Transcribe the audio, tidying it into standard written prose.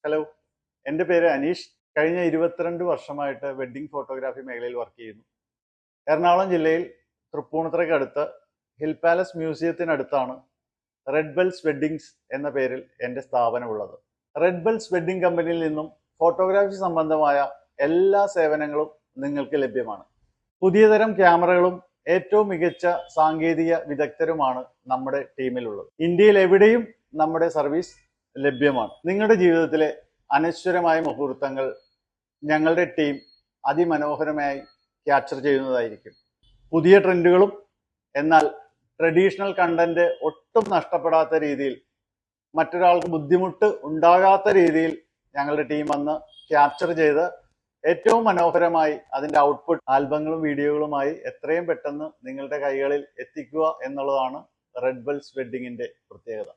Hello, എൻ്റെ പേര് അനീഷ്. കഴിഞ്ഞ 22 വർഷമായിട്ട് വെഡ്ഡിംഗ് ഫോട്ടോഗ്രാഫി മേഖലയിൽ വർക്ക് ചെയ്യുന്നു. എറണാകുളം ജില്ലയിൽ തൃപ്പൂണിത്തുറയ്ക്കടുത്ത് ഹിൽ പാലസ് മ്യൂസിയത്തിനടുത്താണ് റെഡ് ബെൽസ് വെഡ്ഡിങ്സ് എന്ന പേരിൽ എൻ്റെ സ്ഥാപനമുള്ളത്. റെഡ് ബെൽസ് വെഡ്ഡിംഗ് കമ്പനിയിൽ നിന്നും ഫോട്ടോഗ്രാഫി സംബന്ധമായ എല്ലാ സേവനങ്ങളും നിങ്ങൾക്ക് ലഭ്യമാണ്. പുതിയ തരം ക്യാമറകളും ഏറ്റവും മികച്ച സാങ്കേതിക വിദഗ്ധരുമാണ് നമ്മുടെ ടീമിലുള്ളത്. ഇന്ത്യയിൽ എവിടെയും നമ്മുടെ സർവീസ് ലഭ്യമാണ്. നിങ്ങളുടെ ജീവിതത്തിലെ അനശ്വരമായ മുഹൂർത്തങ്ങൾ ഞങ്ങളുടെ ടീം അതിമനോഹരമായി ക്യാപ്ചർ ചെയ്യുന്നതായിരിക്കും. പുതിയ ട്രെൻഡുകളും എന്നാൽ ട്രഡീഷണൽ കണ്ടന്റ് ഒട്ടും നഷ്ടപ്പെടാത്ത രീതിയിൽ, മറ്റൊരാൾക്ക് ബുദ്ധിമുട്ട് ഉണ്ടാകാത്ത രീതിയിൽ ഞങ്ങളുടെ ടീം വന്ന് ക്യാപ്ചർ ചെയ്ത് ഏറ്റവും മനോഹരമായി അതിൻ്റെ ഔട്ട്പുട്ട് ആൽബങ്ങളും വീഡിയോകളുമായി എത്രയും പെട്ടെന്ന് നിങ്ങളുടെ കൈകളിൽ എത്തിക്കുക എന്നുള്ളതാണ് റെഡ് ബെൽസ് വെഡ്ഡിങ്ങിൻ്റെ പ്രത്യേകത.